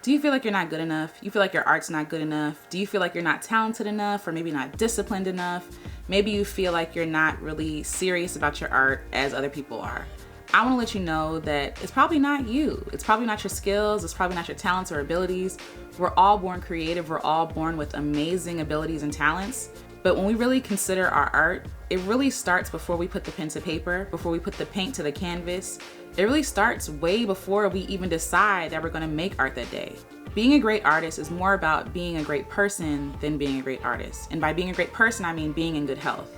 Do you feel like you're not good enough? You feel like your art's not good enough? Do you feel like you're not talented enough, or maybe not disciplined enough? Maybe you feel like you're not really serious about your art as other people are. I want to let you know that it's probably not you. It's probably not your skills. It's probably not your talents or abilities. We're all born creative. We're all born with amazing abilities and talents. But when we really consider our art, it really starts before we put the pen to paper, before we put the paint to the canvas. It really starts way before we even decide that we're going to make art that day. Being a great artist is more about being a great person than being a great artist. And by being a great person, I mean being in good health.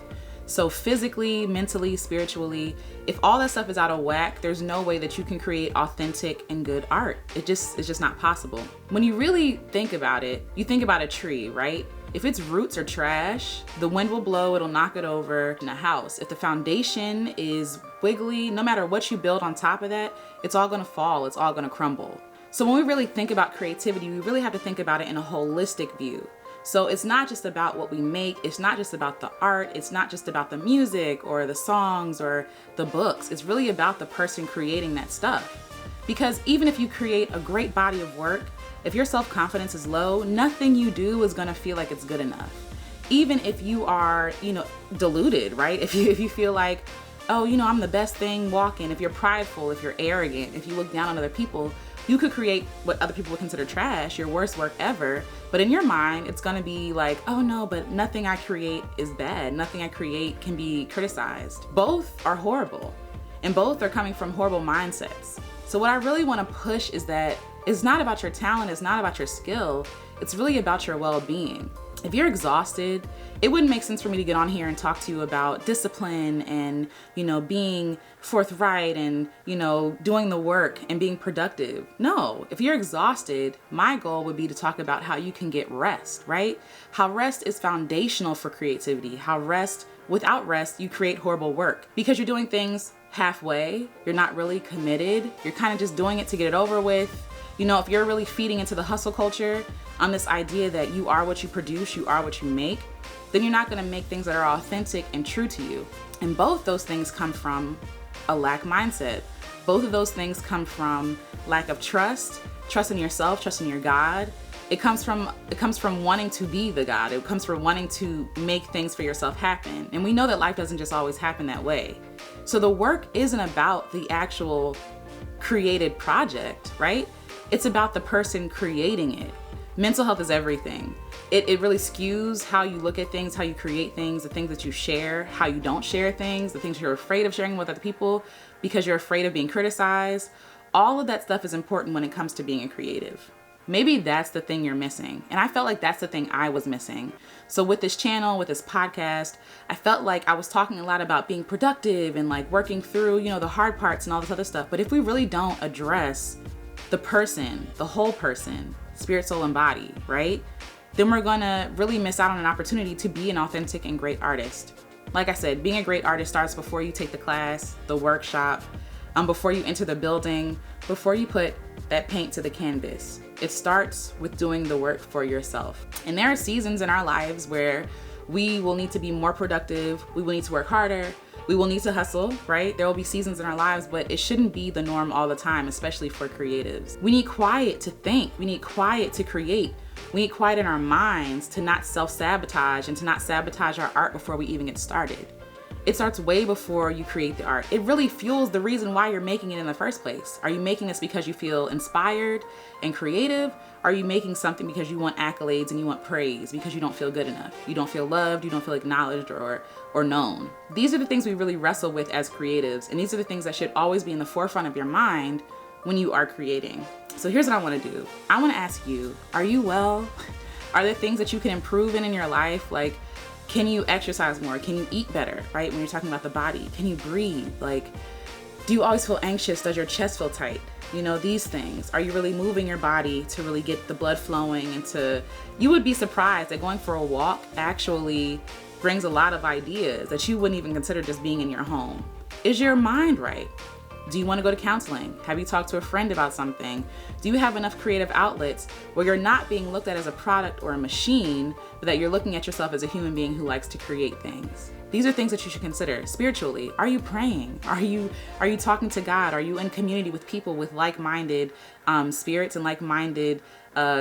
So physically, mentally, spiritually, if all that stuff is out of whack, there's no way that you can create authentic and good art. It's just not possible. When you really think about it, you think about a tree, right? If its roots are trash, the wind will blow, it'll knock it over. In a house, if the foundation is wiggly, no matter what you build on top of that, it's all gonna fall, it's all gonna crumble. So when we really think about creativity, we really have to think about it in a holistic view. So it's not just about what we make, it's not just about the art, it's not just about the music or the songs or the books. It's really about the person creating that stuff. Because even if you create a great body of work, if your self-confidence is low, nothing you do is gonna feel like it's good enough. Even if you are, deluded, right? If you feel like, oh, I'm the best thing walking, if you're prideful, if you're arrogant, if you look down on other people, you could create what other people would consider trash, your worst work ever, but in your mind, it's gonna be like, oh no, but nothing I create is bad. Nothing I create can be criticized. Both are horrible, and both are coming from horrible mindsets. So what I really wanna push is that it's not about your talent, it's not about your skill, it's really about your well-being. If you're exhausted, it wouldn't make sense for me to get on here and talk to you about discipline and, being forthright and, doing the work and being productive. No, if you're exhausted, my goal would be to talk about how you can get rest, right? How rest is foundational for creativity. How without rest, you create horrible work because you're doing things halfway. You're not really committed. You're kind of just doing it to get it over with. If you're really feeding into the hustle culture on this idea that you are what you produce, you are what you make, then you're not gonna make things that are authentic and true to you. And both those things come from a lack mindset. Both of those things come from lack of trust in yourself, trust in your God. It comes from wanting to be the God. It comes from wanting to make things for yourself happen. And we know that life doesn't just always happen that way. So the work isn't about the actual created project, right? It's about the person creating it. Mental health is everything. It really skews how you look at things, how you create things, the things that you share, how you don't share things, the things you're afraid of sharing with other people because you're afraid of being criticized. All of that stuff is important when it comes to being a creative. Maybe that's the thing you're missing. And I felt like that's the thing I was missing. So with this channel, with this podcast, I felt like I was talking a lot about being productive and like working through, the hard parts and all this other stuff. But if we really don't address the person, the whole person, spirit, soul, and body, right? Then we're gonna really miss out on an opportunity to be an authentic and great artist. Like I said, being a great artist starts before you take the class, the workshop, before you enter the building, before you put that paint to the canvas. It starts with doing the work for yourself. And there are seasons in our lives where we will need to be more productive, we will need to work harder, we will need to hustle, right? There will be seasons in our lives, but it shouldn't be the norm all the time, especially for creatives. We need quiet to think. We need quiet to create. We need quiet in our minds to not self-sabotage and to not sabotage our art before we even get started. It starts way before you create the art. It really fuels the reason why you're making it in the first place. Are you making this because you feel inspired and creative? Are you making something because you want accolades and you want praise because you don't feel good enough? You don't feel loved, you don't feel acknowledged or known. These are the things we really wrestle with as creatives, and these are the things that should always be in the forefront of your mind when you are creating. So here's what I want to do. I want to ask you, are you well? Are there things that you can improve in your life? Like, can you exercise more? Can you eat better, right? When you're talking about the body, can you breathe? Like, do you always feel anxious? Does your chest feel tight? These things. Are you really moving your body to really get the blood flowing you would be surprised that going for a walk actually brings a lot of ideas that you wouldn't even consider just being in your home. Is your mind right? Do you want to go to counseling? Have you talked to a friend about something? Do you have enough creative outlets where you're not being looked at as a product or a machine, but that you're looking at yourself as a human being who likes to create things? These are things that you should consider spiritually. Are you praying? Are you talking to God? Are you in community with people with like-minded spirits and like-minded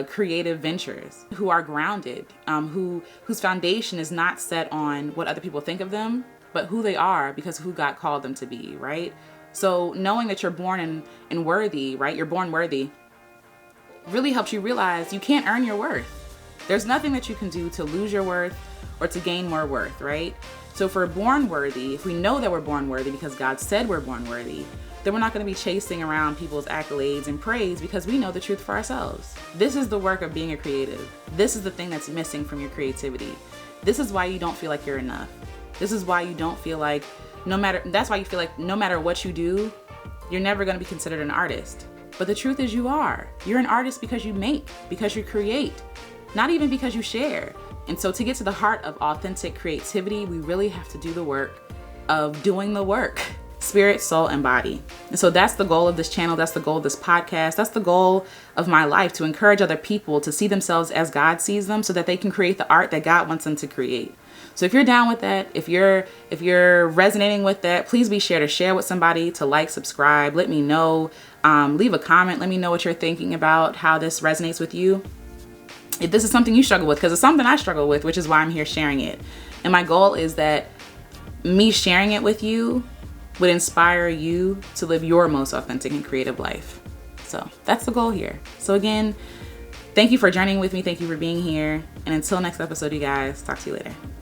creative ventures who are grounded, whose foundation is not set on what other people think of them, but who they are because of who God called them to be, right? So knowing that you're born and worthy, right? You're born worthy really helps you realize you can't earn your worth. There's nothing that you can do to lose your worth or to gain more worth, right? So if we're born worthy, if we know that we're born worthy because God said we're born worthy, then we're not going to be chasing around people's accolades and praise because we know the truth for ourselves. This is the work of being a creative. This is the thing that's missing from your creativity. This is why you don't feel like you're enough. This is why you don't feel like that's why you feel like no matter what you do, you're never going to be considered an artist. But the truth is you are. You're an artist because you make, because you create, not even because you share. And so to get to the heart of authentic creativity, we really have to do the work of doing the work. Spirit, soul, and body. And so that's the goal of this channel. That's the goal of this podcast. That's the goal of my life, to encourage other people to see themselves as God sees them so that they can create the art that God wants them to create. So if you're down with that, if you're resonating with that, please be sure to share with somebody, to like, subscribe, let me know, leave a comment, let me know what you're thinking about, how this resonates with you. If this is something you struggle with, because it's something I struggle with, which is why I'm here sharing it. And my goal is that me sharing it with you would inspire you to live your most authentic and creative life. So that's the goal here. So again, thank you for journeying with me. Thank you for being here. And until next episode, you guys, talk to you later.